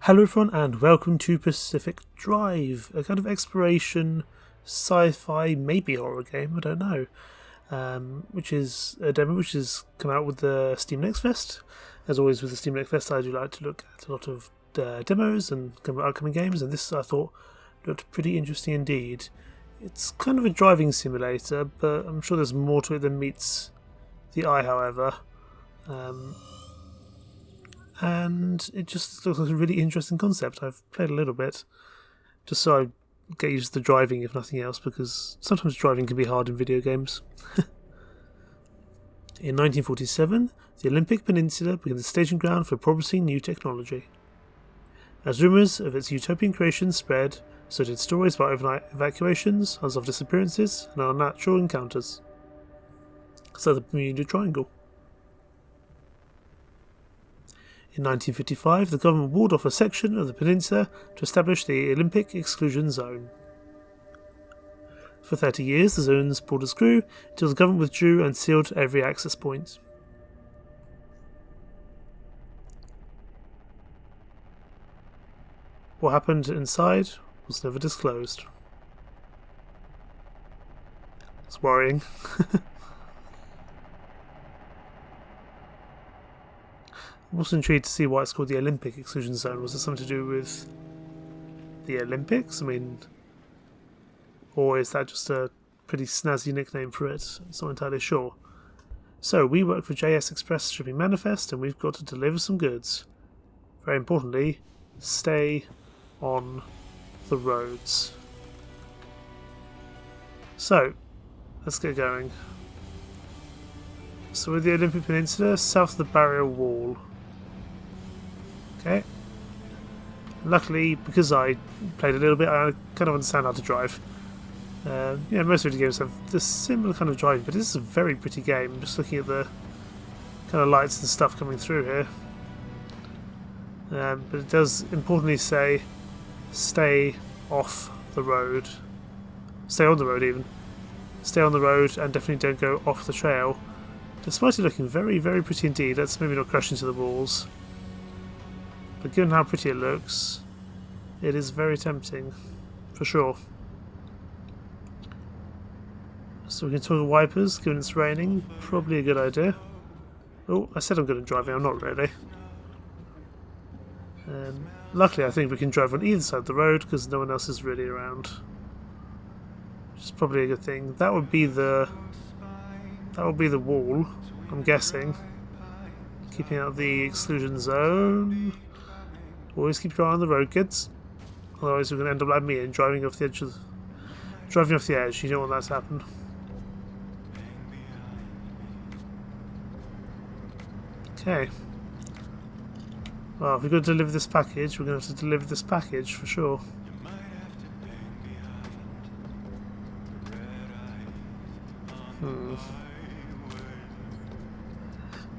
Hello everyone and welcome to Pacific Drive, a kind of exploration, sci-fi, maybe horror game, I don't know, which is a demo which has come out with the Steam Next Fest. As always with the Steam Next Fest, I do like to look at a lot of demos and upcoming games, and this I thought looked pretty interesting indeed. It's kind of a driving simulator, but I'm sure there's more to it than meets the eye, however. And it just looks like a really interesting concept. I've played a little bit, just so I get used to the driving, if nothing else, because sometimes driving can be hard in video games. In 1947, the Olympic Peninsula became the staging ground for promising new technology. As rumours of its utopian creation spread, so did stories about overnight evacuations, unsolved disappearances, and unnatural encounters. So the Bermuda Triangle. In 1955, the government walled off a section of the peninsula to establish the Olympic Exclusion Zone. For 30 years, the zone's borders grew until the government withdrew and sealed every access point. What happened inside was never disclosed. It's worrying. I'm also intrigued to see why it's called the Olympic Exclusion Zone. Was it something to do with the Olympics? I mean, or is that just a pretty snazzy nickname for it? I'm not entirely sure. So, we work for JS Express Shipping Manifest, and we've got to deliver some goods. Very importantly, stay on the roads. So, let's get going. So, we're the Olympic Peninsula, south of the barrier wall. Okay. Luckily, because I played a little bit, I kind of understand how to drive. Most video games have this similar kind of driving, but this is a very pretty game. Just looking at the kind of lights and stuff coming through here. But it does importantly say, stay off the road. Stay on the road even. Stay on the road and definitely don't go off the trail. Despite it looking very, very pretty indeed, let's maybe not crash into the walls. But given how pretty it looks, it is very tempting, for sure. So we can toggle wipers, given it's raining, probably a good idea. Oh, I said I'm good at driving, I'm not really. Luckily I think we can drive on either side of the road, because no one else is really around. Which is probably a good thing. That would be the wall, I'm guessing. Keeping out the exclusion zone. Always keep your eye on the road, kids. Otherwise we're going to end up like me and driving off the edge. You don't want that to happen. Okay. Well, if we're going to deliver this package, we're going to have to deliver this package for sure.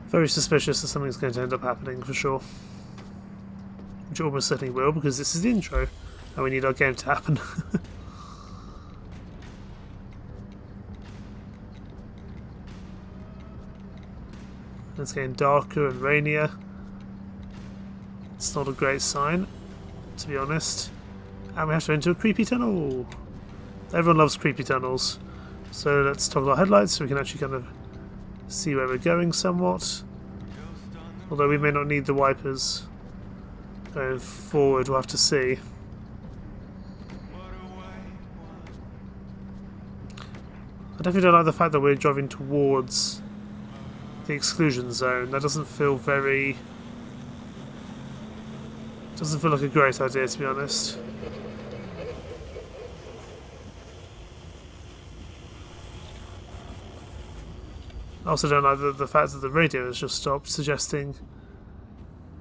Very suspicious that something's going to end up happening for sure. Which almost certainly will, because this is the intro and we need our game to happen. It's getting darker and rainier. It's not a great sign, to be honest. And we have to enter a creepy tunnel. Everyone loves creepy tunnels. So let's toggle our headlights so we can actually kind of see where we're going somewhat. Although we may not need the wipers going forward, we'll have to see. I definitely don't like the fact that we're driving towards the exclusion zone. That doesn't feel very... doesn't feel like a great idea, to be honest. I also don't like the fact that the radio has just stopped, suggesting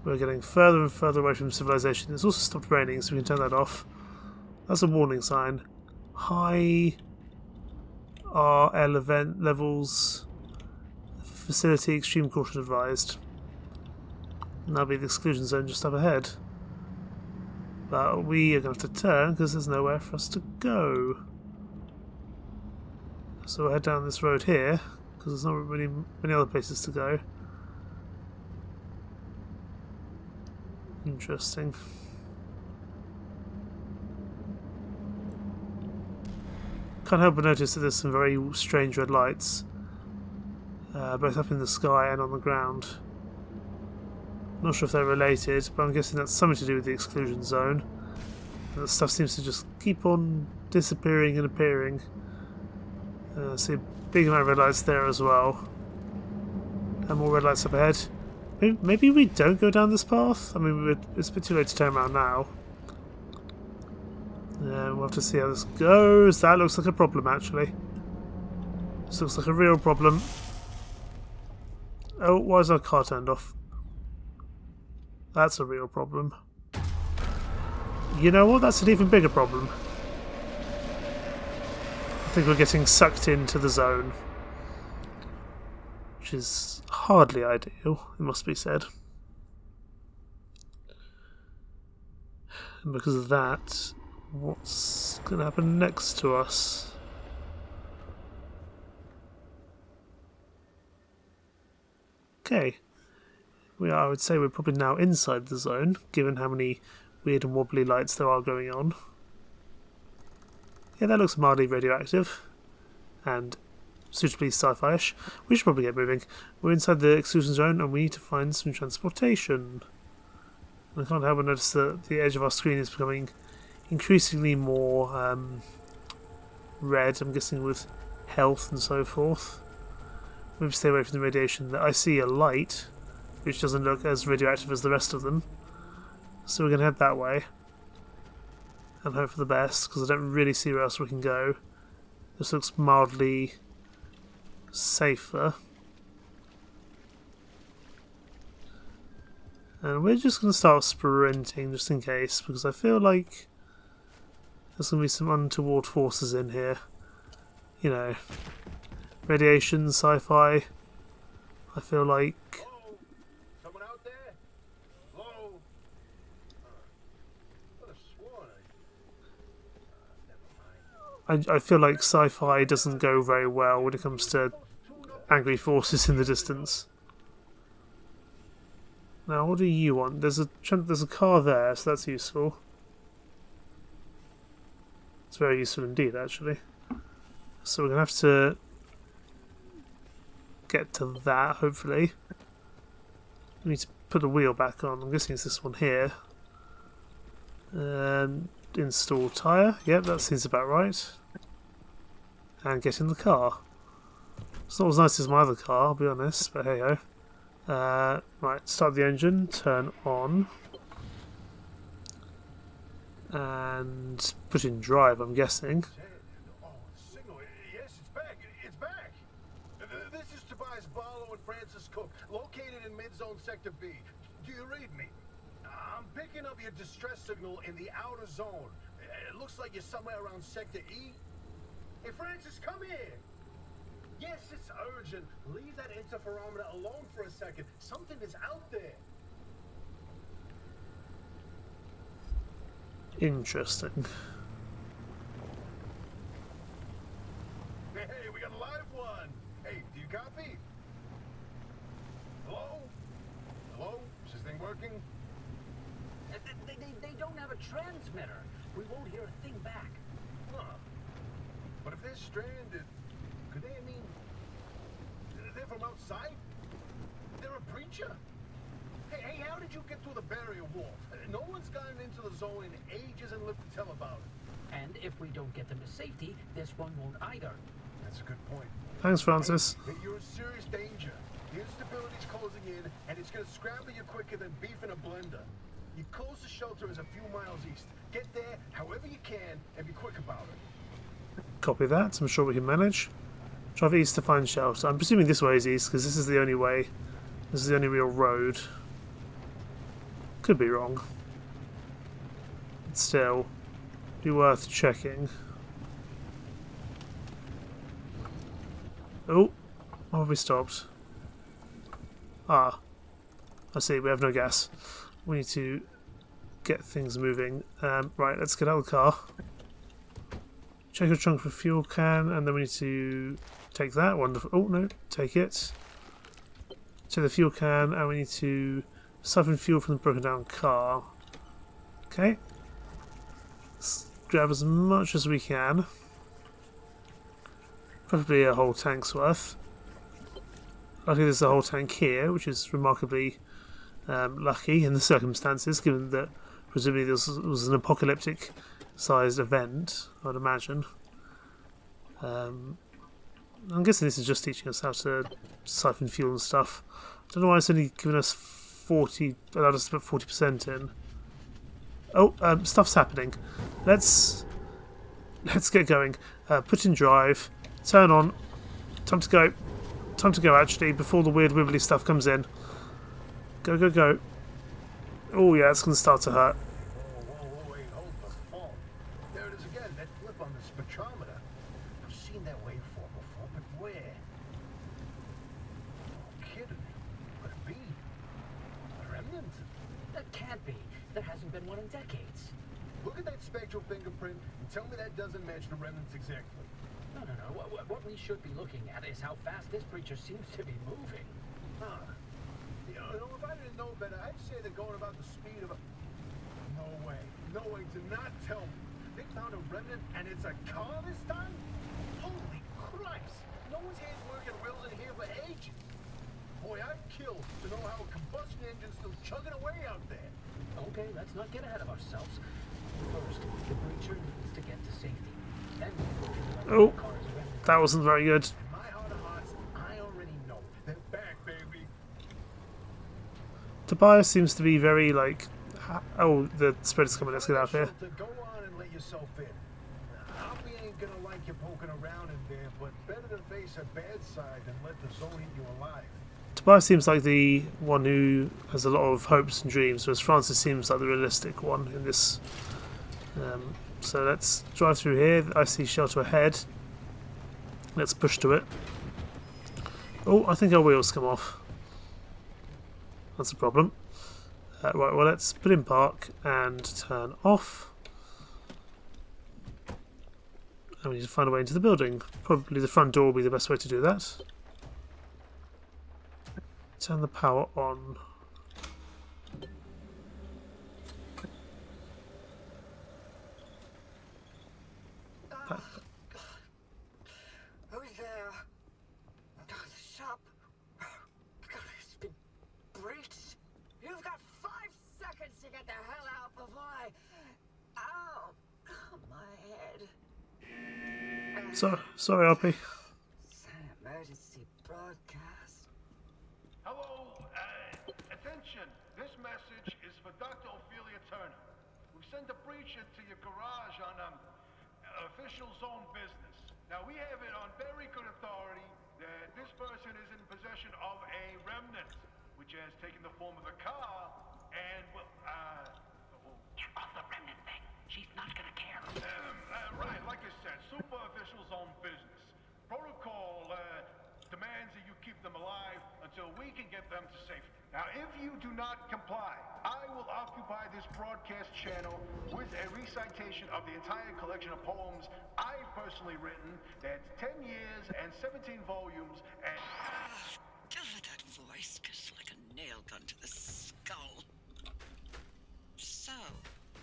we're getting further and further away from civilization. It's also stopped raining, so we can turn that off. That's a warning sign. High RL event levels. Facility extreme caution advised. And that'll be the exclusion zone just up ahead. But we are going to have to turn because there's nowhere for us to go. So we'll head down this road here, because there's not really many other places to go. Interesting. Can't help but notice that there's some very strange red lights, both up in the sky and on the ground. Not sure if they're related, but I'm guessing that's something to do with the exclusion zone. And the stuff seems to just keep on disappearing and appearing. See a big amount of red lights there as well. And more red lights up ahead. Maybe we don't go down this path? I mean, it's a bit too late to turn around now. We'll have to see how this goes. That looks like a problem, actually. This looks like a real problem. Oh, why is our car turned off? That's a real problem. You know what? That's an even bigger problem. I think we're getting sucked into the zone. Which is hardly ideal, it must be said. And because of that, what's going to happen next to us? Okay. I would say we're probably now inside the zone, given how many weird and wobbly lights there are going on. Yeah, that looks mildly radioactive. And suitably sci-fi-ish. We should probably get moving. We're inside the exclusion zone and we need to find some transportation. And I can't help but notice that the edge of our screen is becoming increasingly more red, I'm guessing with health and so forth. Maybe stay away from the radiation. I see a light, which doesn't look as radioactive as the rest of them. So we're going to head that way. And hope for the best, because I don't really see where else we can go. This looks mildly safer. And we're just going to start sprinting, just in case, because I feel like there's going to be some untoward forces in here. You know, radiation, sci-fi. I feel like... Someone out there? Hello? I feel like sci-fi doesn't go very well when it comes to angry forces in the distance. Now, what do you want? There's a car there, so that's useful. It's very useful indeed, actually. So we're going to have to get to that, hopefully. We need to put the wheel back on. I'm guessing it's this one here. And install tyre. Yep, that seems about right. And get in the car. It's not as nice as my other car, I'll be honest, but hey ho. Right, start the engine, turn on. And put in drive, I'm guessing. Oh, signal. Yes, it's back. It's back. This is Tobias Barlow and Francis Cook, located in mid-zone sector B. Do you read me? I'm picking up your distress signal in the outer zone. It looks like you're somewhere around sector E. Hey, Francis, come here. Yes, it's urgent. Leave that interferometer alone for a second. Something is out there. Interesting. Hey, we got a live one. Hey, do you copy? Hello? Hello? Is this thing working? They don't have a transmitter. We won't hear a thing back. Huh. But if they're stranded, could they, they're from outside? They're a preacher. Hey, how did you get through the barrier wall? No one's gotten into the zone in ages and lived to tell about it. And if we don't get them to safety, this one won't either. That's a good point. Thanks, Francis. Hey, you're in serious danger. The instability's closing in, and it's going to scramble you quicker than beef in a blender. Your closest shelter is a few miles east. Get there however you can, and be quick about it. Copy that. I'm sure we can manage. Drive east to find shelter. I'm presuming this way is east, because this is the only way. This is the only real road. Could be wrong. But still, be worth checking. Oh, why have we stopped? Ah, I see, we have no gas. We need to get things moving. Right, let's get out of the car. Check your trunk for a fuel can, and then we need to take that. Wonderful. Oh, no, take it. Take the fuel can, and we need to siphon fuel from the broken down car. Okay. Let's grab as much as we can. Probably a whole tank's worth. Luckily there's a whole tank here, which is remarkably lucky in the circumstances, given that presumably this was an apocalyptic sized event, I'd imagine. I'm guessing this is just teaching us how to siphon fuel and stuff. I don't know why it's only given us 40, allowed us to put 40% in. Oh, stuff's happening. Let's get going. Put in drive. Turn on. Time to go. Time to go, actually, before the weird wibbly stuff comes in. Go, go, go. Oh, yeah, it's going to start to hurt. Whoa, wait, hold the phone. There it is again, that flip on the spectrometer. I've seen that waveform before, but where? Oh, kidding. Could it be? A remnant? That can't be. There hasn't been one in decades. Look at that spectral fingerprint and tell me that doesn't match the remnants exactly. No. What we should be looking at is how fast this creature seems to be moving. Huh. You know, if I didn't know better, I'd say they're going about the speed of a... No way. No way. Do not tell me. They found a remnant and it's a car this time? Holy Christ. No one's hands working wheels in here for ages. Boy, I'd kill to know how a combustion engine's still chugging away out there. Okay, let's not get ahead of ourselves. First, the breacher needs to get to safety. Then Oh, that wasn't very good. In my heart of hearts, I already know. They're back, baby. Tobias seems to be very, like... Oh, the spreader's coming. Let's get out of here. Go on and let yourself in. Hoppy ain't gonna like you poking around in there, but better to face a bad side than let the zone eat you alive. Tobias seems like the one who has a lot of hopes and dreams, whereas Francis seems like the realistic one in this. So let's drive through here. I see shelter ahead. Let's push to it. Oh, I think our wheels come off. That's a problem. Right, well, let's put in park and turn off. And we need to find a way into the building. Probably the front door will be the best way to do that. Turn the power on. Who's there? The shop. God, it's been breached. You've got 5 seconds to get the hell out before I... Ow! My head. Sorry, RP. Emergency broadcast. Hello, attention. This message is for Dr. Ophelia Turner. We sent a breacher to your garage on official zone business. Now, we have it on very good authority that this person is in possession of a remnant, which has taken the form of a car, and, well, Get off the remnant thing. She's not gonna care. right, like I said, super official zone business. Protocol demands that you keep them alive until we can get them to safety. Now, if you do not comply, I will occupy this broadcast channel with a recitation of the entire collection of poems I've personally written. That's 10 years and 17 volumes and... That voice goes like a nail gun to the skull. So,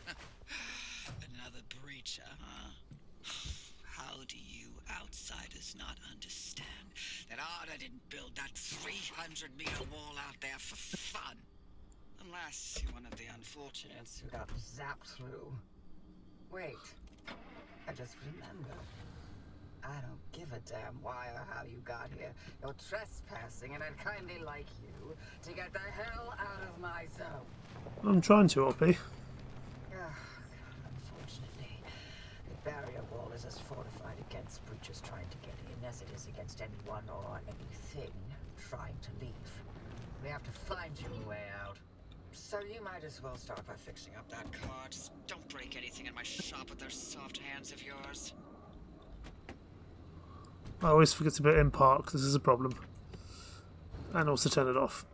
another breacher, huh? How do you outsiders not understand that Arda didn't build that 300-meter wall out there for fun? Unless you're one of the unfortunates who got zapped through. Wait, I just remembered. I don't give a damn why or how you got here. You're trespassing, and I'd kindly like you to get the hell out of my zone. I'm trying to, RP. Unfortunately, the barrier wall is as fortified against breachers trying to get in as it is against anyone or anything trying to leave. We have to find you a way out. So you might as well start by fixing up that car. Just don't break anything in my shop with those soft hands of yours. I always forget to put in park. This is a problem. And also turn it off.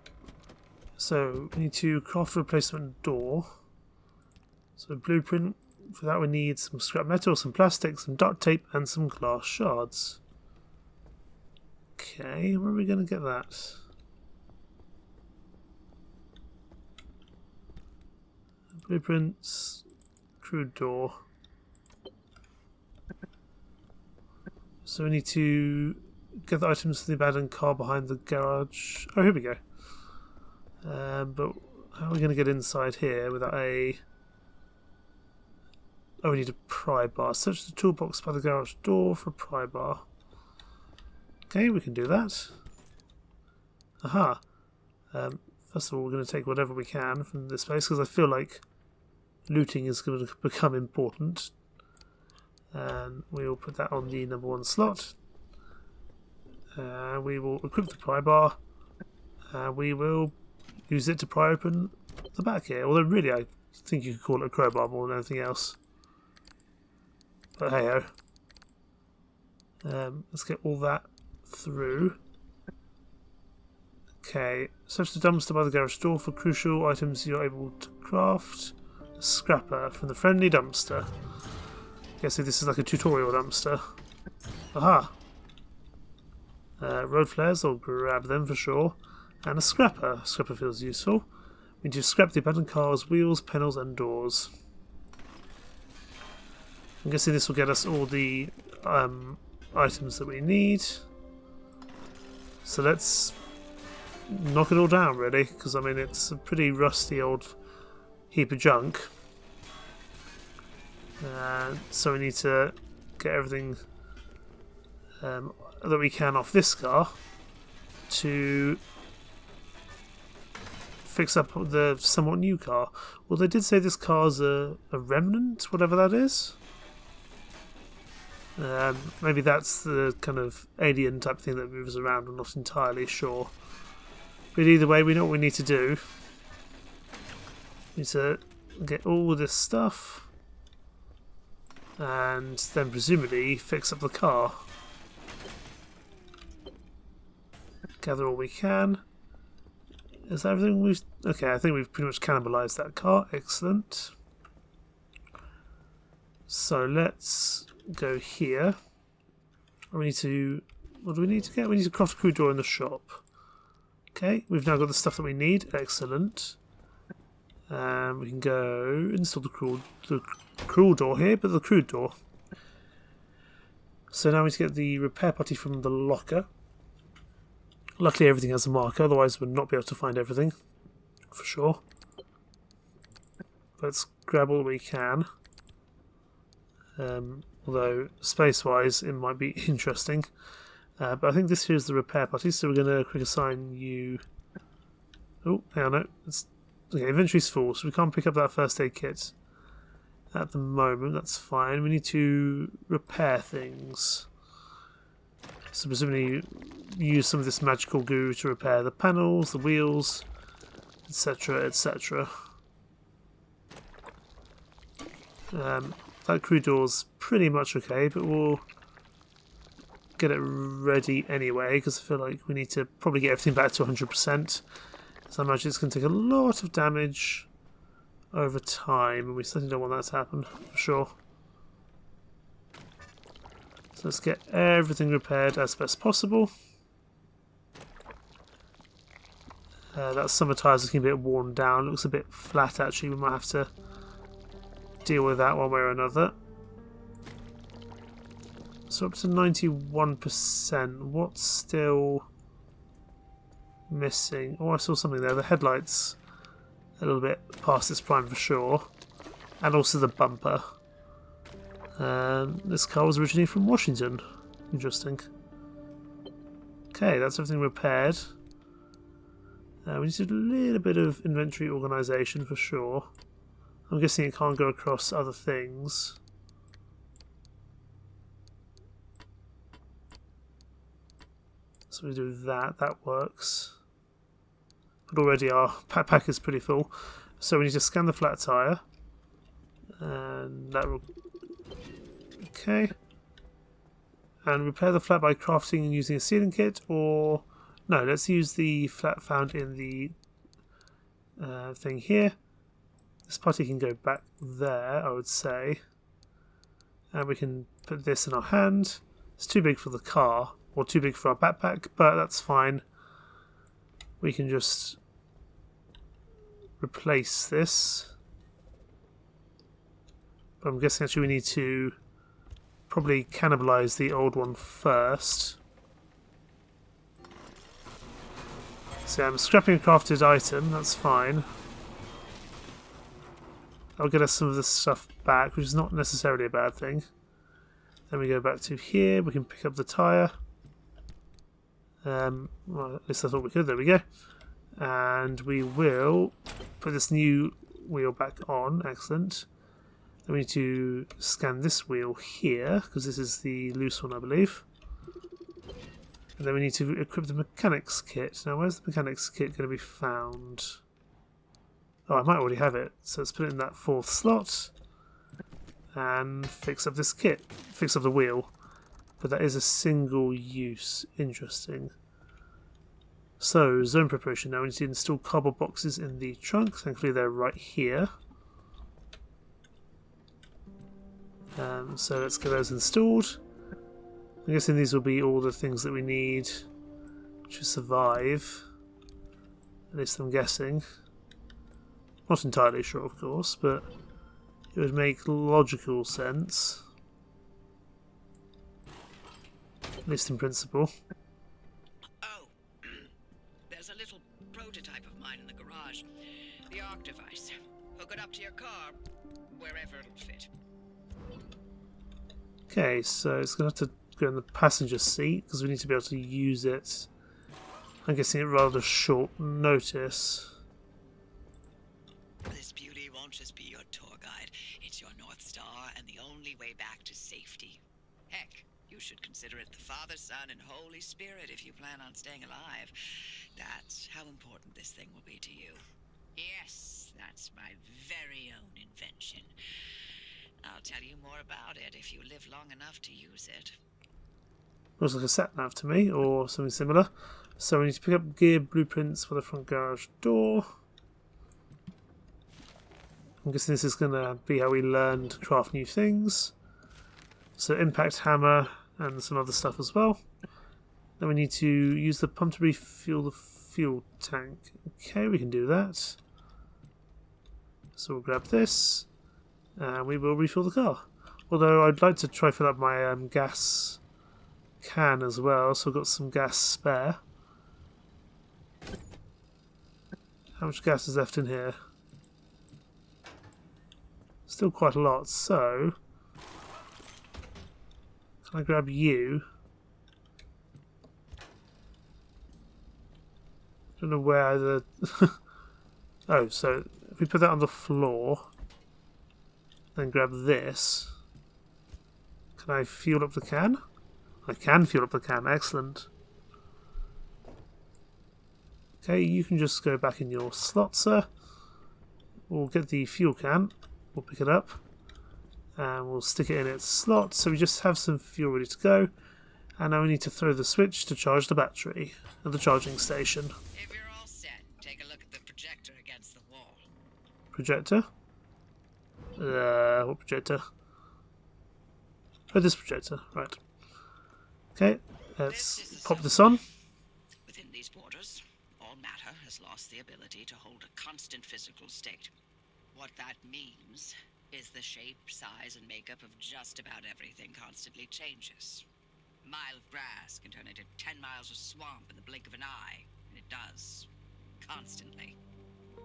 So we need to craft a replacement door. So blueprint. For that we need some scrap metal, some plastic, some duct tape and some glass shards. Okay, where are we going to get that? Blueprints. Crude door. So we need to get the items from the abandoned car behind the garage. Oh, here we go. But how are we going to get inside here without a... Oh, we need a pry bar. Search the toolbox by the garage door for a pry bar. Okay, we can do that. Aha. First of all, we're going to take whatever we can from this place because I feel like looting is going to become important. And we will put that on the number 1 slot. We will equip the pry bar. We will use it to pry open the back here. Although really I think you could call it a crowbar more than anything else. But hey ho. Let's get all that through. Okay, search the dumpster by the garage door for crucial items you're able to craft. A scrapper from the friendly dumpster. Guessing this is like a tutorial dumpster. Aha! Road flares, I'll grab them for sure. And a scrapper. Scrapper feels useful. We need to scrap the abandoned cars, wheels, panels and doors. I'm guessing this will get us all the items that we need. So let's knock it all down really, because I mean it's a pretty rusty old heap of junk. So we need to get everything that we can off this car to fix up the somewhat new car. Well, they did say this car's a remnant, whatever that is. Maybe that's the kind of alien type thing that moves around. I'm not entirely sure. But either way, we know what we need to do. We need to get all this stuff and then presumably fix up the car. Gather all we can. Is that everything we've... Okay, I think we've pretty much cannibalised that car. Excellent. So let's go here. We need to... What do we need to get? We need to craft a crew door in the shop. Okay, we've now got the stuff that we need. Excellent. We can go install the cruel door here, but the crude door. So now we need to get the repair putty from the locker. Luckily everything has a marker, otherwise we'd not be able to find everything. For sure. Let's grab all we can. Although, space-wise, it might be interesting. But I think this here is the repair putty, so we're going to quick assign you... Oh, hang on, no. Okay, inventory's full, so we can't pick up that first aid kit at the moment. That's fine. We need to repair things. So presumably use some of this magical goo to repair the panels, the wheels, etc, etc. That crew door's pretty much okay, but we'll get it ready anyway, because I feel like we need to probably get everything back to 100%. So I imagine it's going to take a lot of damage over time, and we certainly don't want that to happen, for sure. So let's get everything repaired as best possible. That summer tyre's looking a bit worn down, looks a bit flat actually, we might have to deal with that one way or another. So up to 91%, what's still missing? Oh, I saw something there, the headlights a little bit past its prime for sure, and also the bumper. This car was originally from Washington. Interesting. Okay, that's everything repaired. We need to do a little bit of inventory organisation for sure. I'm guessing it can't go across other things. So we do that, that works. But already our backpack is pretty full. So we need to scan the flat tyre. And that will... Okay. And repair the flat by crafting and using a sealing kit, or... No, let's use the flat found in the thing here. This putty can go back there, I would say. And we can put this in our hand. It's too big for the car, or too big for our backpack, but that's fine. We can just replace this. But I'm guessing actually we need to probably cannibalise the old one first. So I'm scrapping a crafted item, that's fine. I'll get us some of this stuff back, which is not necessarily a bad thing. Then we go back to here, we can pick up the tyre. Well, at least I thought we could, there we go. And we will put this new wheel back on, excellent. Then we need to scan this wheel here, because this is the loose one I believe. And then we need to equip the mechanics kit. Now where's the mechanics kit going to be found? Oh, I might already have it. So let's put it in that 4th slot. And fix up this kit. Fix up the wheel. But that is a single use. Interesting. So, zone preparation. Now we need to install cardboard boxes in the trunk. Thankfully they're right here. So let's get those installed. I'm guessing these will be all the things that we need to survive. At least I'm guessing. Not entirely sure, of course, but it would make logical sense. At least in principle. Oh, there's a little prototype of mine in the garage. The arc device. Hook it up to your car, wherever it'll fit. Okay, so it's going to have to go in the passenger seat because we need to be able to use it. I'm guessing at rather short notice. This beauty won't just be your tour guide. It's your North Star and the only way back to safety. Heck, you should consider it the Father, Son, and Holy Spirit if you plan on staying alive. That's how important this thing will be to you. Yes, that's my very own invention. I'll tell you more about it if you live long enough to use it. Looks like a sat-nav to me, or something similar. So we need to pick up gear blueprints for the front garage door. I'm guessing this is going to be how we learn to craft new things. So impact hammer and some other stuff as well. Then we need to use the pump to refuel the fuel tank. Okay, we can do that. So we'll grab this. And we will refill the car. Although I'd like to try fill up my gas can as well, so I've got some gas spare. How much gas is left in here? Still quite a lot, so can I grab you? I don't know where the oh, so if we put that on the floor, then grab this. Can I fuel up the can? I can fuel up the can, excellent. Okay, you can just go back in your slot, sir. We'll get the fuel can, we'll pick it up, and we'll stick it in its slot, so we just have some fuel ready to go. And now we need to throw the switch to charge the battery at the charging station. If you're all set, take a look at the projector against the wall. Projector? What projector? Oh, this projector, right. Okay, let's pop this on. Within these borders, all matter has lost the ability to hold a constant physical state. What that means is the shape, size, and makeup of just about everything constantly changes. A mile of grass can turn into 10 miles of swamp in the blink of an eye, and it does. Constantly.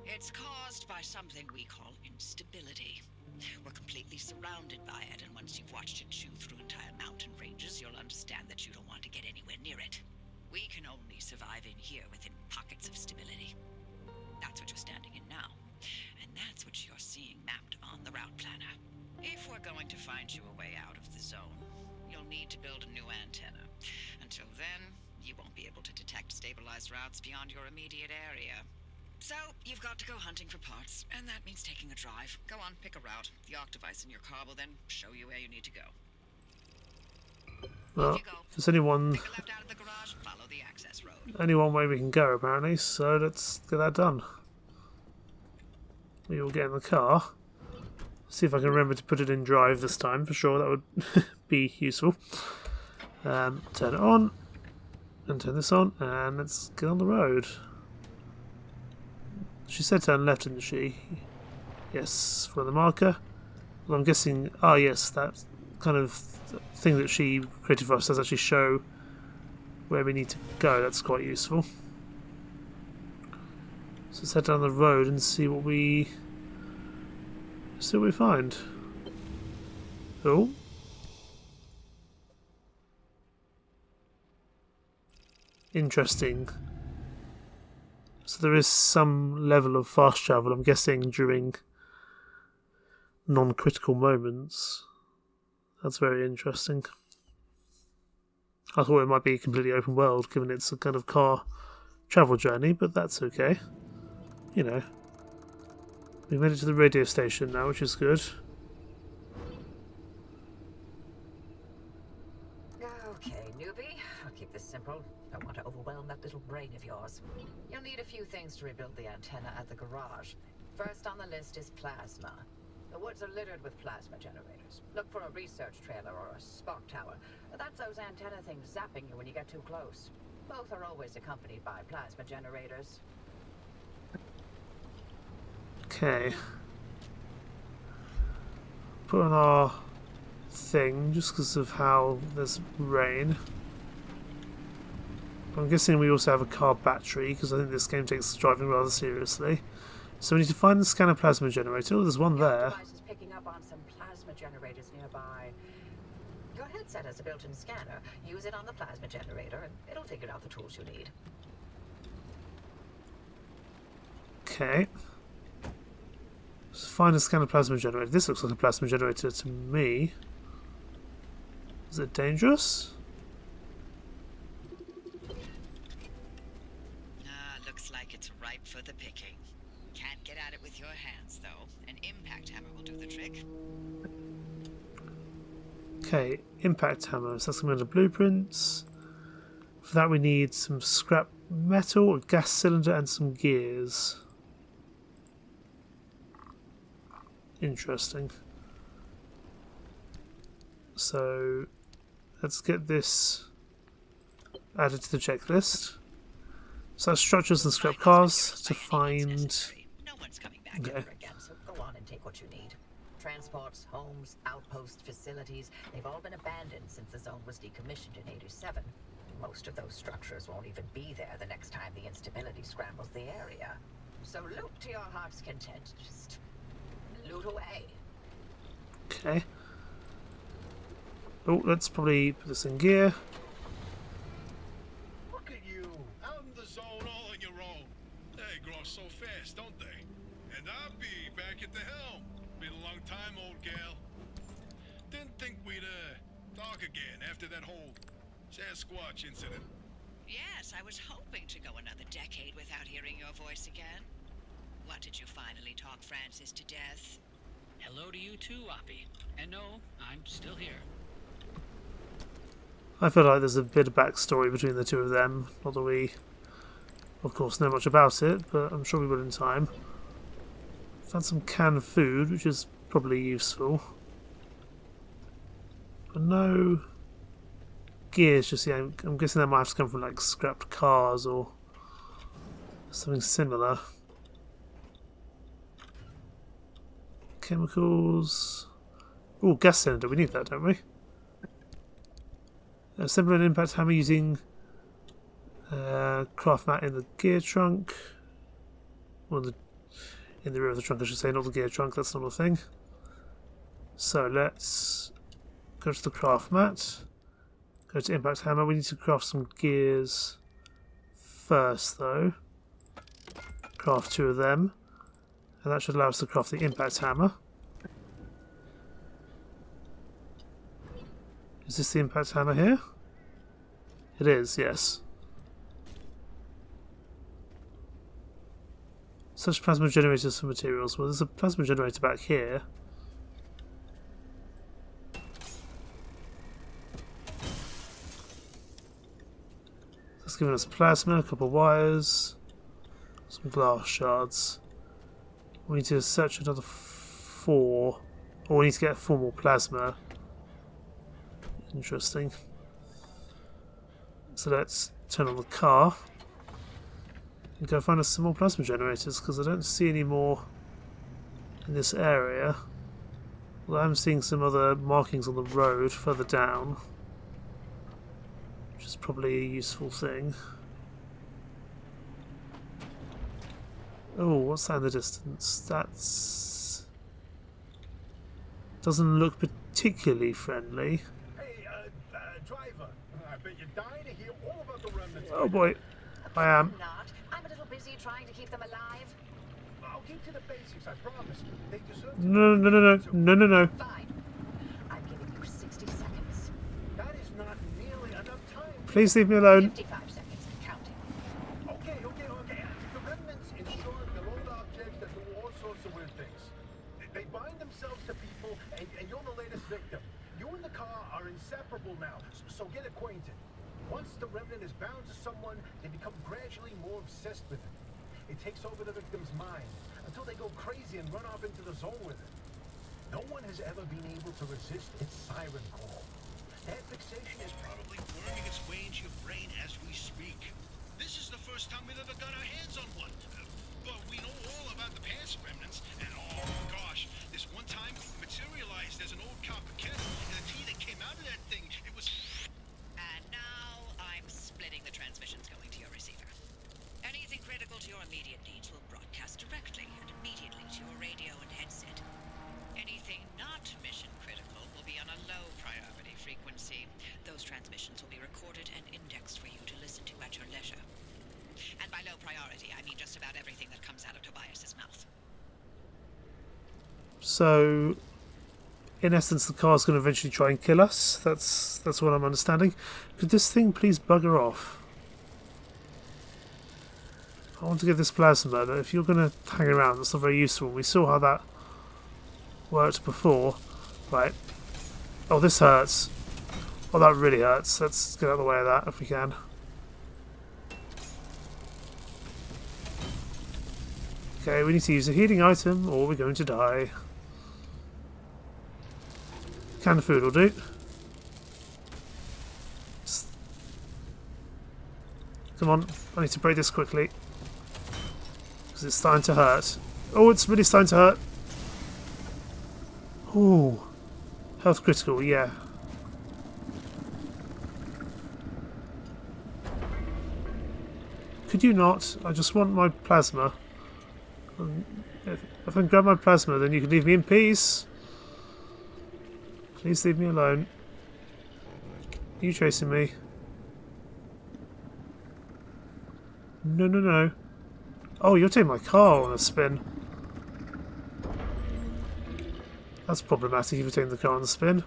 It's caused by something we call instability. We're completely surrounded by it, and once you've watched it chew through entire mountain ranges, you'll understand that you don't want to get anywhere near it. We can only survive in here within pockets of stability. That's what you're standing in now, and that's what you're seeing mapped on the route planner. If we're going to find you a way out of the zone, you'll need to build a new antenna. Until then, you won't be able to detect stabilized routes beyond your immediate area. So, you've got to go hunting for parts, and that means taking a drive. Go on, pick a route. The arc device in your car will then show you where you need to go. Well, there's only one Left out of the garage, follow the access road. only one way we can go apparently, so let's get that done. We will get in the car. See if I can remember to put it in drive this time, for sure, that would be useful. Turn it on, and turn this on, and let's get on the road. She said turn left, didn't she? Yes, for the marker. Well, I'm guessing, yes, that kind of thing that she created for us does actually show where we need to go. That's quite useful. So let's head down the road and see what we find. Oh. Interesting. So there is some level of fast travel, I'm guessing, during non-critical moments. That's very interesting. I thought it might be a completely open world, given it's a kind of car travel journey, but that's okay. You know. We've made it to the radio station now, which is good. Okay, newbie. I'll keep this simple. Don't want to overwhelm that little brain of yours. You'll need a few things to rebuild the antenna at the garage. First on the list is plasma. The woods are littered with plasma generators. Look for a research trailer or a spark tower. That's those antenna things zapping you when you get too close. Both are always accompanied by plasma generators. Okay. Put on our thing just because of how there's rain. I'm guessing we also have a car battery because I think this game takes driving rather seriously. So we need to find the scanner plasma generator. Oh, there's one there. Device is picking up on some plasma generators nearby. Your headset has a built-in scanner. Use it on the plasma generator and it'll figure out the tools you need. Okay. Let's find a scanner plasma generator. This looks like a plasma generator to me. Is it dangerous? Looks like it's ripe for the picking. Can't get at it with your hands, though. An impact hammer will do the trick. Okay, impact hammer. So that's going to be under blueprints. For that we need some scrap metal, a gas cylinder and some gears. Interesting. So let's get this added to the checklist. So that's structures and scrap cars to find. No one's coming back ever again, so go on and take what you need. Transports, homes, outpost facilities, they've all been abandoned since the zone was decommissioned in '87. Most of those structures won't even be there the next time the instability scrambles the area. So loot to your heart's content. Just loot away. Okay. Oh, let's probably put this in gear. Look at you, out in the zone all on your own. They grow so fast, don't they? And I'll be back at the helm. Been a long time, old gal. Didn't think we'd talk again after that whole Sasquatch incident. Yes, I was hoping to go another decade without hearing your voice again. What, did you finally talk Francis to death? Hello to you too, Oppie. And no, I'm still here. I feel like there's a bit of backstory between the two of them. Not that we, of course, know much about it, but I'm sure we will in time. Found some canned food, which is probably useful. But no gears just yet. I'm guessing that might have to come from like scrapped cars or something similar. Chemicals. Oh, gas cylinder. We need that, don't we? Assemble an impact hammer using craft mat in the gear trunk. Or in the rear of the trunk, I should say, not the gear trunk. That's not a thing. So let's go to the craft mat. Go to impact hammer. We need to craft some gears first, though. Craft 2 of them. And that should allow us to craft the impact hammer. Is this the impact hammer here? It is, yes. Such plasma generators for materials. Well, there's a plasma generator back here. That's giving us plasma, a couple of wires, some glass shards. We need to search another 4. Or we need to get 4 more plasma. Interesting. So let's turn on the car and go find us some more plasma generators, because I don't see any more in this area. Well, I'm seeing some other markings on the road further down, which is probably a useful thing. Oh, what's that in the distance? That's... doesn't look particularly friendly. Hey, driver, I bet you're dying to hear all about the remnants. Oh boy, I am. Not. I'm a little busy trying to keep them alive. I'll get to the basics, I promise. They deserve to No, no, no, no, no, no, no. Fine. I'm giving you 60 seconds. That is not nearly enough time. Please leave me alone. 55 seconds and counting. Okay. The remnants ensure they're old objects that do all sorts of weird things. They bind themselves to people, and you're the latest victim. You and the car are inseparable now, so get acquainted. Once the remnant is bound to someone, they become gradually more obsessed with it. It takes over the victim's mind until they go crazy and run off into the zone with it. No one has ever been able to resist its siren call. That fixation is probably Worming its way into your brain as we speak. This is the first time we've ever got our hands on one. But we know all about the past remnants, and oh gosh, this one time materialized as an old copper kettle, and the tea that came out of that thing, it was... And now I'm splitting the transmissions going to your receiver. Anything critical to your immediate needs will broadcast directly and immediately to your radio and headset. Anything not mission critical will be on a low priority frequency. Those transmissions will be recorded and indexed for you to listen to at your leisure. And by low priority, I mean just about everything that comes out of Tobias's mouth. So, in essence, the car's going to eventually try and kill us. That's what I'm understanding. Could this thing please bugger off? I want to get this plasma, but if you're going to hang around, that's not very useful. We saw how that worked before. Right. Oh, this hurts. Oh, that really hurts. Let's get out of the way of that if we can. Okay, we need to use a healing item or we're going to die. Canned food will do. Come on, I need to break this quickly. Because it's starting to hurt. Oh, it's really starting to hurt. Ooh. Health critical, yeah. Could you not? I just want my plasma. If I can grab my plasma, then you can leave me in peace. Please leave me alone. Are you chasing me? No, no, no. Oh, you're taking my car on a spin. That's problematic if you're taking the car on a spin.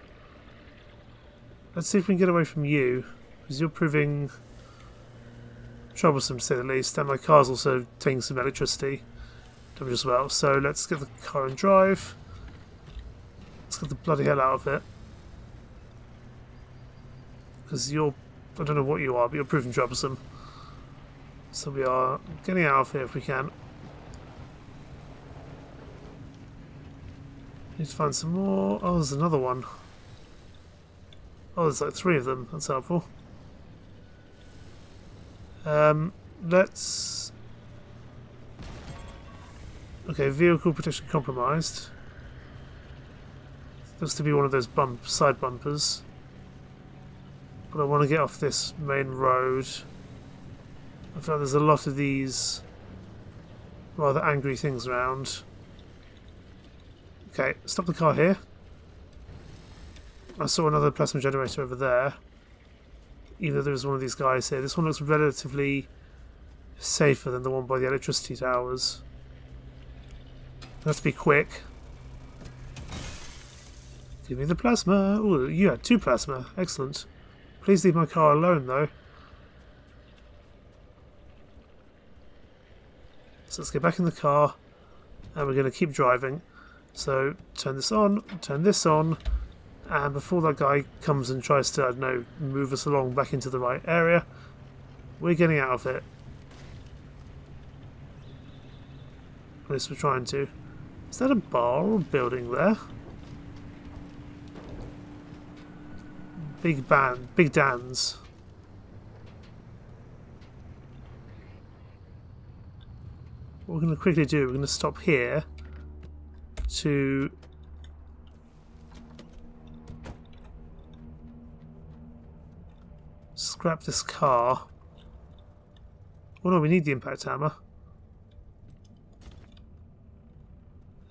Let's see if we can get away from you, because you're proving troublesome to say the least, and my car's also taking some electricity damage as well. So let's get the car in drive. Let's get the bloody hell out of it. Because you're... I don't know what you are, but you're proving troublesome. So we are getting out of here if we can. Need to find some more. Oh, there's another one. Oh, there's like 3 of them. That's helpful. Let's... Okay, vehicle protection compromised. Looks to be one of those side bumpers. But I want to get off this main road. I feel like there's a lot of these rather angry things around. Okay, stop the car here. I saw another plasma generator over there. Either there was one of these guys here. This one looks relatively safer than the one by the electricity towers. Let's be quick. Give me the plasma. Oh, you had 2 plasma. Excellent. Please leave my car alone, though. So let's get back in the car, and we're going to keep driving. So turn this on, and before that guy comes and tries to, I don't know, move us along back into the right area, we're getting out of it. At least we're trying to. Is that a bar or building there? Big Dan's. What we're going to quickly do, we're going to stop here to scrap this car. Oh no, we need the impact hammer.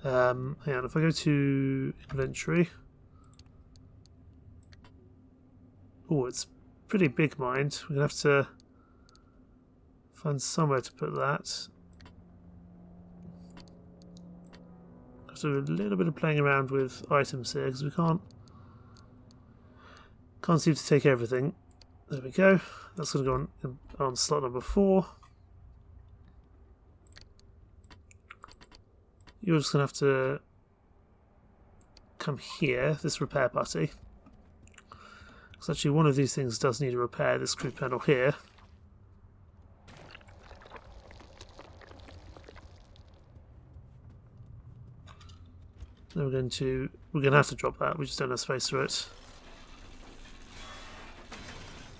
Hang on, if I go to inventory. Oh, it's pretty big, mind. We're going to have to find somewhere to put that. Have to do a little bit of playing around with items here because we can't seem to take everything. There we go. That's going to go on slot number 4. You're just going to have to come here, this repair putty. Because actually one of these things does need a repair, this crew panel here. Then we're going to have to drop that, we just don't have space for it.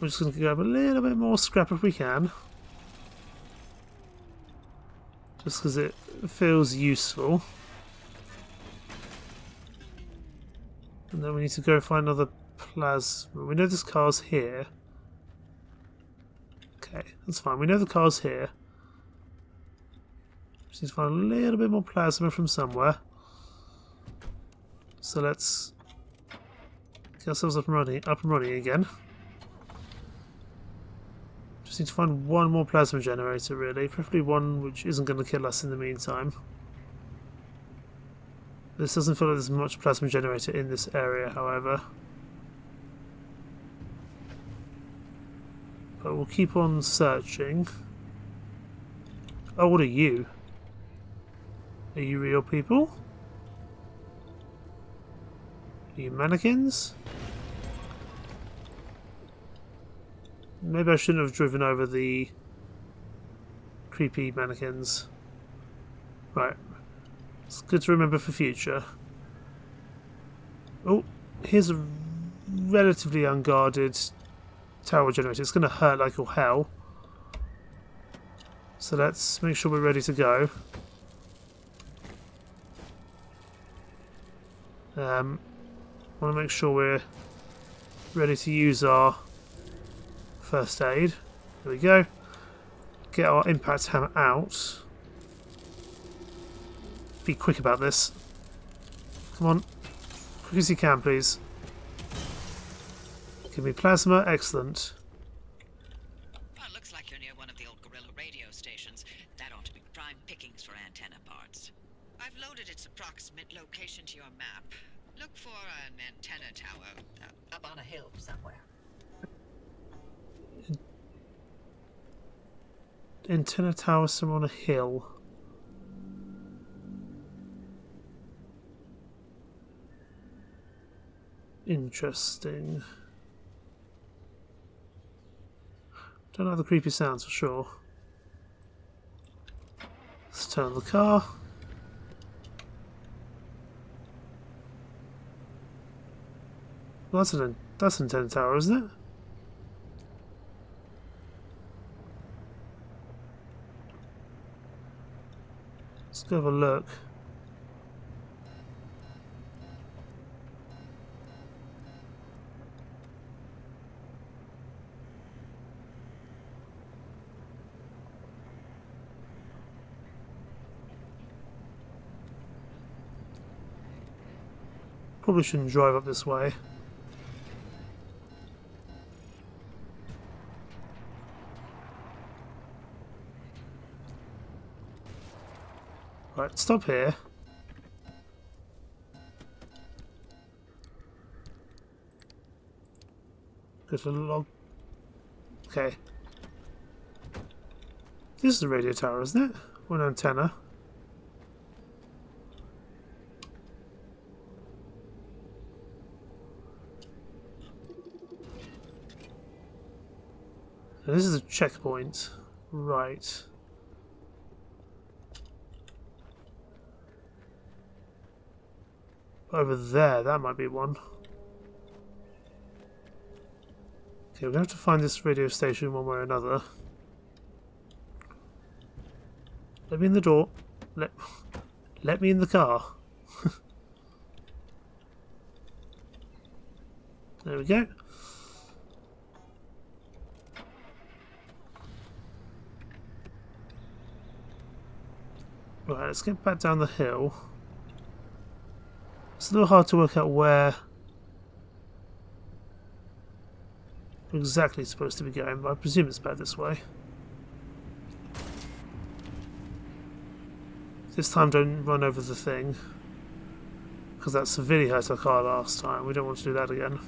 We're just going to grab a little bit more scrap if we can. Just because it feels useful. And then we need to go find another plasma. We know this car's here. Okay, that's fine. We know the car's here. Just need to find a little bit more plasma from somewhere. So let's get ourselves up and running again. Just need to find one more plasma generator, really. Preferably one which isn't going to kill us in the meantime. This doesn't feel like there's much plasma generator in this area, however. But we'll keep on searching. Oh, what are you? Are you real people? Are you mannequins? Maybe I shouldn't have driven over the creepy mannequins. Right. It's good to remember for future. Oh, here's a relatively unguarded tower generator. It's going to hurt like all hell. So let's make sure we're ready to go. Want to make sure we're ready to use our first aid. There we go. Get our impact hammer out. Be quick about this. Come on. Quick as you can, please. Give me plasma. Excellent. Well, it looks like you're near one of the old guerrilla radio stations. That ought to be prime pickings for antenna parts. I've loaded its approximate location to your map. Look for an antenna tower. Up on a hill somewhere. Antenna tower somewhere on a hill. Interesting. Don't know the creepy sounds for sure. Let's turn the car. Well, that's an antenna tower, isn't it? Let's go have a look. Probably shouldn't drive up this way. Right, stop here. Go to the log. Okay. This is the radio tower, isn't it? Or an antenna. And this is a checkpoint. Right. Over there, that might be one. Okay, we're going to have to find this radio station one way or another. Let me in the door. Let me in the car. There we go. Right, let's get back down the hill. It's a little hard to work out where we're exactly supposed to be going, but I presume it's back this way. This time don't run over the thing, because that severely hurt our car last time. We don't want to do that again.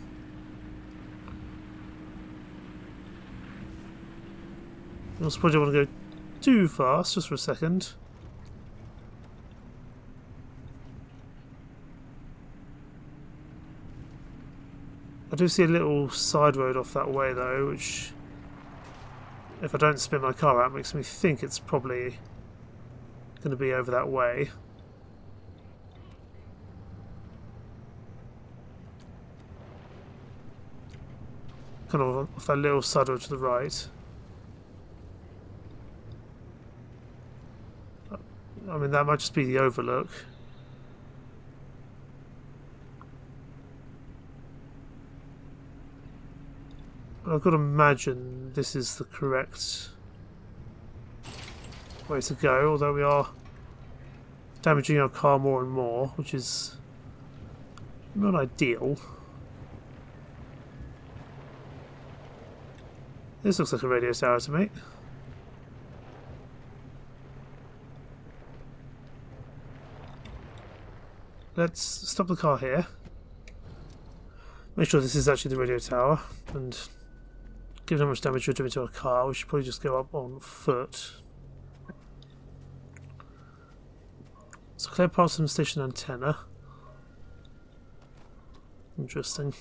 You also probably don't want to go too fast, just for a second. I do see a little side road off that way though, which, if I don't spin my car out, makes me think it's probably going to be over that way. Kind of off that little side road to the right. I mean, that might just be the overlook. But I've got to imagine this is the correct way to go, although we are damaging our car more and more, which is not ideal. This looks like a radio tower to me. Let's stop the car here. Make sure this is actually the radio tower, and given how much damage you're doing to our car, we should probably just go up on foot. So clear past some station antenna. Interesting.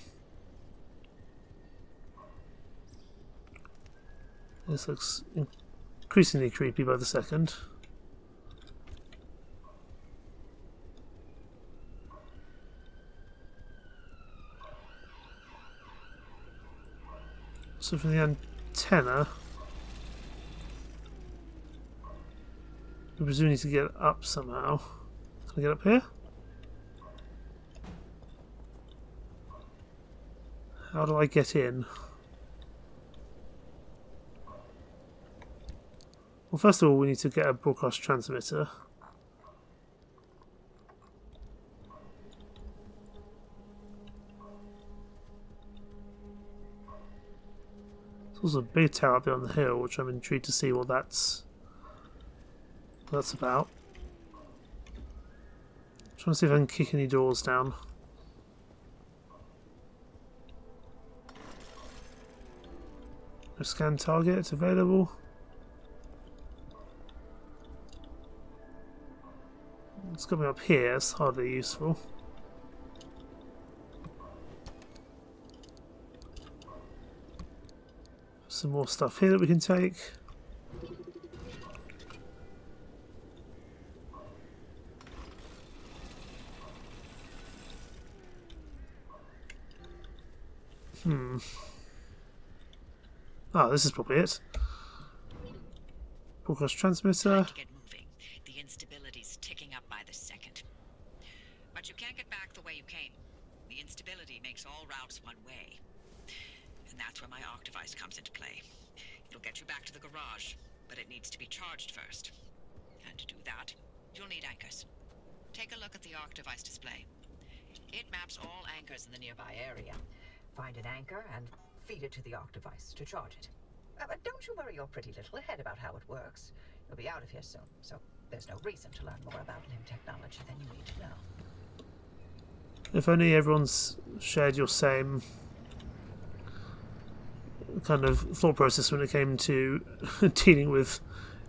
This looks increasingly creepy by the second. So from the antenna, we presume we need to get up somehow. Can I get up here? How do I get in? Well, first of all, we need to get a broadcast transmitter. There's also a big tower up there on the hill, which I'm intrigued to see what that's about. Trying to see if I can kick any doors down. No scan target available. It's got me up here, it's hardly useful. Some more stuff here that we can take. Ah, this is probably it. Broadcast transmitter. To get moving. The instability's ticking up by the second. But you can't get back the way you came. The instability makes all routes one way. And that's where my arc device comes into play. It'll get you back to the garage, but it needs to be charged first. And to do that, you'll need anchors. Take a look at the arc device display. It maps all anchors in the nearby area. Find an anchor and feed it to the arc device to charge it. But don't you worry your pretty little head about how it works. You'll be out of here soon, so there's no reason to learn more about limb technology than you need to know. If only everyone's shared your same kind of thought process when it came to dealing with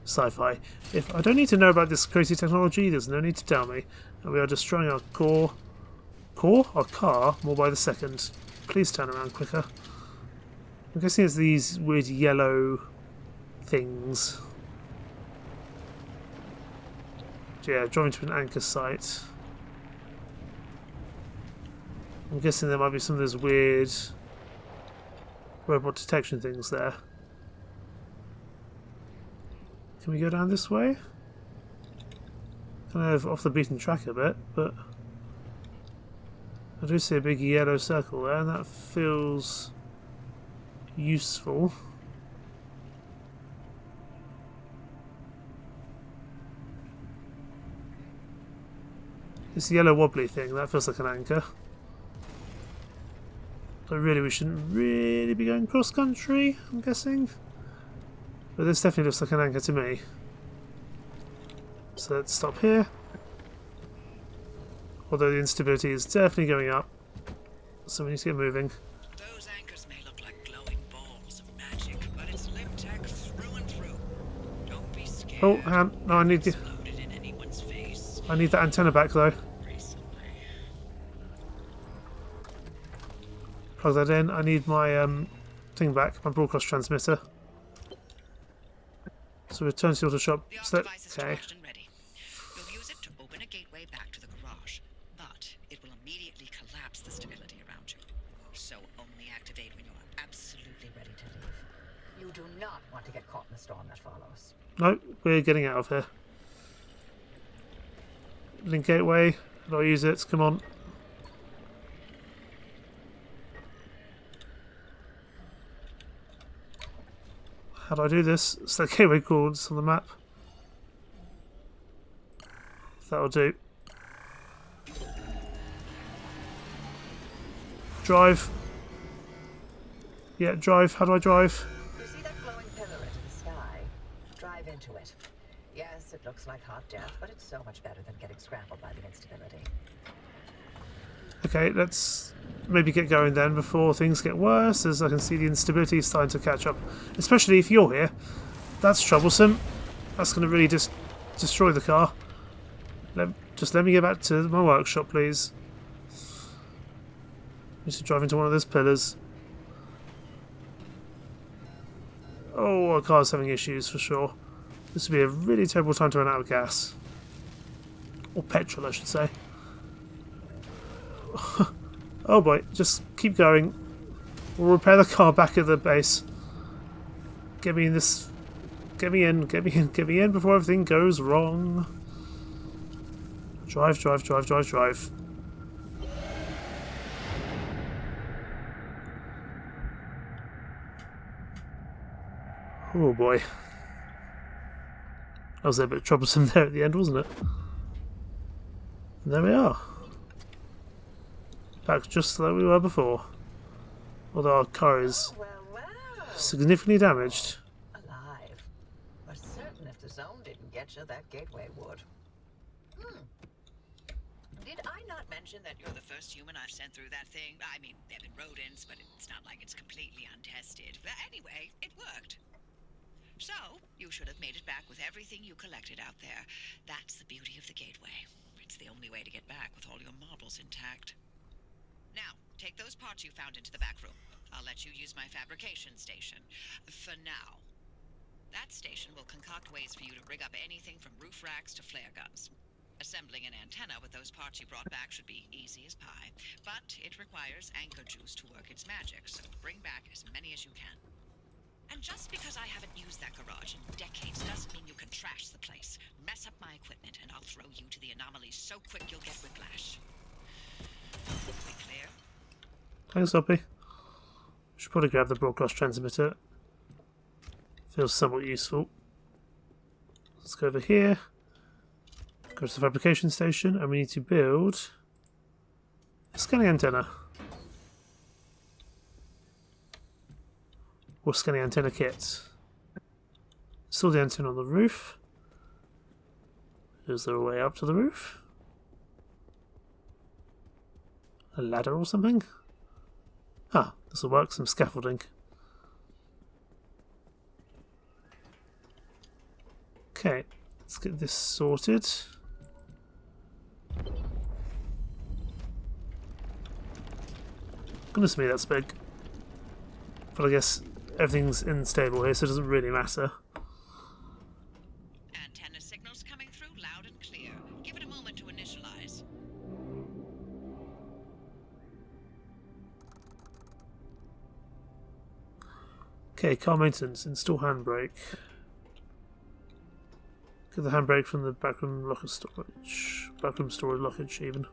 sci-fi. If I don't need to know about this crazy technology, there's no need to tell me. And we are destroying our our car more by the second. Please turn around quicker. I'm guessing it's these weird yellow things. Yeah, driving to an anchor site. I'm guessing there might be some of those weird robot detection things there. Can we go down this way? Kind of off the beaten track a bit, but I do see a big yellow circle there, and that feels useful. This yellow wobbly thing, that feels like an anchor. So really we shouldn't really be going cross country, I'm guessing. But this definitely looks like an anchor to me. So let's stop here. Although the instability is definitely going up. So we need to get moving. Those anchors may look like glowing balls of magic, but it's Limtech through and through. Don't be scared. Oh, hang on. No, I need the... Exploded in anyone's face I need that antenna back though. recently. Plug that in. I need my thing back, my broadcast transmitter. So return to the auto shop. The So arc device is okay. charged and ready. You'll use it to open a gateway back to the garage, but it will immediately collapse the stability around you. So only activate when you're Absolutely ready to leave. You do not want to get caught in the storm that follows. No, we're getting out of here. Link gateway. How do I use it? Come on. How do I do this? It's the gateway coordinates on the map. That'll do. Drive. Yeah, drive. How do I drive? You see that glowing pillar into the sky? Drive into it. Yes, it looks like hot death, but it's so much better than getting scrambled by the instability. Okay, let's maybe get going then before things get worse, as I can see the instability is starting to catch up. Especially if you're here. That's troublesome. That's going to really just destroy the car. Just let me get back to my workshop, please. I need to drive into one of those pillars. Oh, our car's having issues for sure. This would be a really terrible time to run out of gas. Or petrol, I should say. Oh boy, just keep going. We'll repair the car back at the base. Get me in this... Get me in before everything goes wrong. Drive, drive, drive, drive, drive. Oh boy. That was a bit troublesome there at the end, wasn't it? And there we are. Back just like we were before. Although our car is Well, well. significantly damaged. Alive. But certain if the zone didn't get you, that gateway would. Did I not mention that you're the first human I've sent through that thing? I mean, they've been rodents, but it's not like it's completely untested. But anyway, it worked. So, you should have made it back with everything you collected out there. That's the beauty of the gateway. It's the only way to get back with all your marbles intact. Now, take those parts you found into the back room. I'll let you use my fabrication station. For now. That station will concoct ways for you to rig up anything from roof racks to flare guns. Assembling an antenna with those parts you brought back should be easy as pie, but it requires anchor juice to work its magic, so bring back as many as you can. And just because I haven't used that garage in decades doesn't mean you can trash the place. Mess up my equipment and I'll throw you to the anomalies so quick you'll get whiplash. We clear? Thanks, Oppie. Should probably grab the broadcast transmitter. Feels somewhat useful. Let's go over here. Go to the fabrication station, and we need to build a scanning antenna. Or scanning antenna kit. Install the antenna on the roof. Is there a way up to the roof? A ladder or something? Ah, this will work. Some scaffolding. Okay, let's get this sorted. Goodness me, that's big. But I guess everything's unstable here, so it doesn't really matter. Antenna signals coming through loud and clear. Give it a moment to initialize. Okay, car maintenance. Install handbrake. Get the handbrake from the backroom locker storage. Backroom storage lockage, even.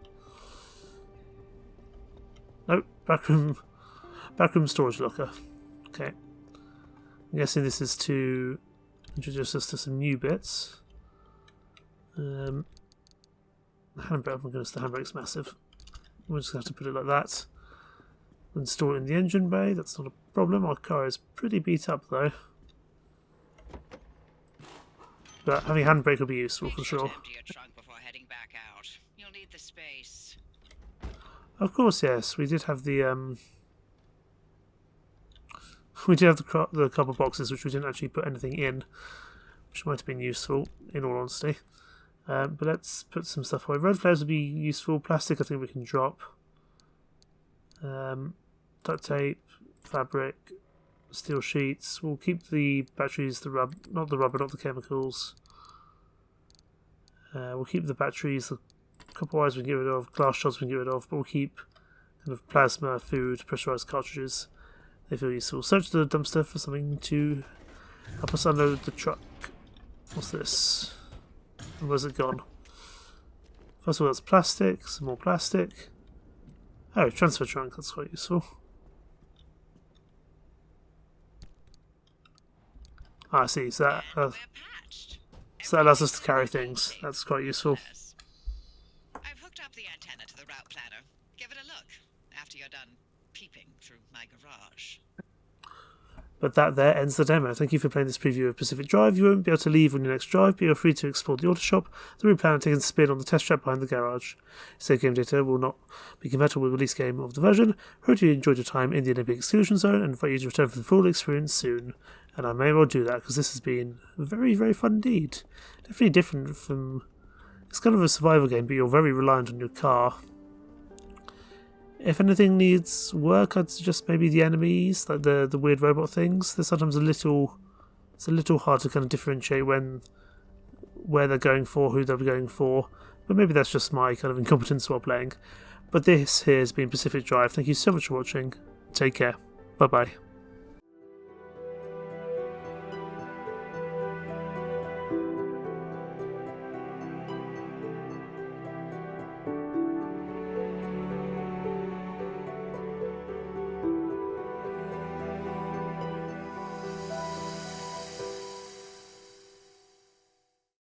Nope, backroom storage locker. Okay. I'm guessing this is to introduce us to some new bits. Handbrake, oh my goodness, the handbrake's massive. We're just going to have to put it like that. And store it in the engine bay, that's not a problem. Our car is pretty beat up though. But having handbrake will be useful for sure. Empty your trunk before heading back out. You'll need the space. Of course, yes. We did have the the couple boxes which we didn't actually put anything in, which might have been useful in all honesty. But let's put some stuff away. Road flares would be useful. Plastic, I think we can drop. Duct tape, fabric, steel sheets. We'll keep the batteries, not the rubber, not the chemicals. We'll keep the batteries. A couple wires we can get rid of. Glass shards we can get rid of. But we'll keep kind of plasma, food, pressurized cartridges. They feel useful. Search the dumpster for something to help us unload the truck. What's this? And where's it gone? First of all, that's plastic. Some more plastic. Oh, transfer trunk. That's quite useful. Ah, I see. So that allows us to carry things. That's quite useful. I've hooked up the antenna to the route planner. Give it a look after you're done peeping through my garage. But that there ends the demo. Thank you for playing this preview of Pacific Drive. You won't be able to leave on your next drive, but you're free to explore the auto shop, the route planner, taking a spin on the test track behind the garage. Save game data will not be compatible with the release game of the version. Hope you enjoyed your time in the Olympic exclusion zone and invite you to return for the full experience soon. And I may well do that because this has been very, very fun indeed. Definitely different from... It's kind of a survival game, but you're very reliant on your car. If anything needs work, I'd suggest maybe the enemies, like the weird robot things. They're sometimes it's a little hard to kind of differentiate where they're going for, who they're going for. But maybe that's just my kind of incompetence while playing. But this here has been Pacific Drive. Thank you so much for watching. Take care. Bye bye.